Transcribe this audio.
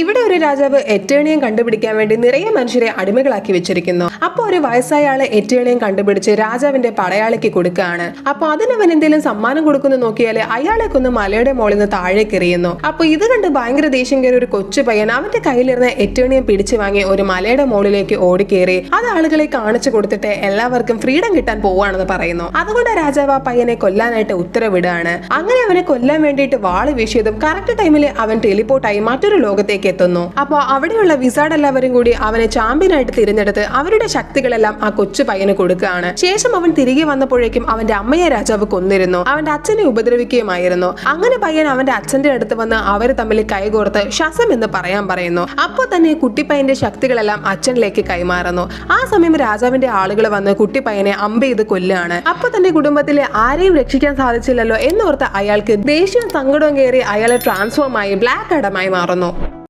ഇവിടെ ഒരു രാജാവ് എറ്റേണിയം കണ്ടുപിടിക്കാൻ വേണ്ടി നിറയെ മനുഷ്യരെ അടിമകളാക്കി വെച്ചിരിക്കുന്നു. അപ്പൊ ഒരു വയസ്സായ ആള് എറ്റേണിയം കണ്ടുപിടിച്ച് രാജാവിന്റെ പടയാളിക്ക് കൊടുക്കുകയാണ്. അപ്പൊ അതിനവൻ എന്തെങ്കിലും സമ്മാനം കൊടുക്കുന്നു നോക്കിയാല് അയാളെ കൊന്ന് മലയുടെ മുകളിൽ നിന്ന് താഴേക്ക് എറിയുന്നു. അപ്പൊ ഇത് കണ്ട് ഭയങ്കര ദേഷ്യം കയറി ഒരു കൊച്ചു പയ്യൻ അവന്റെ കയ്യിലിരുന്ന എറ്റേണിയം പിടിച്ചു വാങ്ങി ഒരു മലയുടെ മുകളിലേക്ക് ഓടിക്കേറി അത് ആളുകളെ കാണിച്ചു കൊടുത്തിട്ട് എല്ലാവർക്കും ഫ്രീഡം കിട്ടാൻ പോവാണെന്ന് പറയുന്നു. അതുകൊണ്ട് രാജാവ് ആ പയ്യനെ കൊല്ലാനായിട്ട് ഉത്തരവിടുകയാണ്. അങ്ങനെ അവനെ കൊല്ലാൻ വേണ്ടിയിട്ട് വാള് വീശിയതും കറക്റ്റ് ടൈമിൽ അവൻ ടെലിപ്പോർട്ടായി മറ്റൊരു ലോകത്തേക്ക് എത്തുന്നു. അപ്പോൾ അവിടെയുള്ള വിസാർഡ് എല്ലാവരും കൂടി അവനെ ചാമ്പ്യനായിട്ട് തിരഞ്ഞെടുത്ത് അവരുടെ ശക്തികളെല്ലാം ആ കൊച്ചു പയ്യന് കൊടുക്കുകയാണ്. ശേഷം അവൻ തിരികെ വന്നപ്പോഴേക്കും അവന്റെ അമ്മയെ രാജാവ് കൊന്നിരുന്നു. അവന്റെ അച്ഛനെ ഉപദ്രവിക്കുകയുമായിരുന്നു. അങ്ങനെ പയ്യൻ അവന്റെ അച്ഛന്റെ അടുത്ത് വന്ന് അവർ തമ്മിൽ കൈകോർത്ത് ശസം എന്ന് പറയാൻ പറയുന്നു. അപ്പോൾ തന്നെ കുട്ടിപ്പയ്യന്റെ ശക്തികളെല്ലാം അച്ഛനിലേക്ക് കൈമാറുന്നു. ആ സമയം രാജാവിന്റെ ആളുകൾ വന്ന് കുട്ടിപ്പയ്യനെ അമ്പ് ചെയ്ത് കൊല്ലുകയാണ്. അപ്പൊ തന്റെ കുടുംബത്തിലെ ആരെയും രക്ഷിക്കാൻ സാധിച്ചില്ലല്ലോ എന്നോർത്ത് അയാൾക്ക് ദേഷ്യവും സങ്കടവും കയറി അയാളെ ട്രാൻസ്ഫോം ആയി ബ്ലാക്ക് ആഡമായി മാറുന്നു.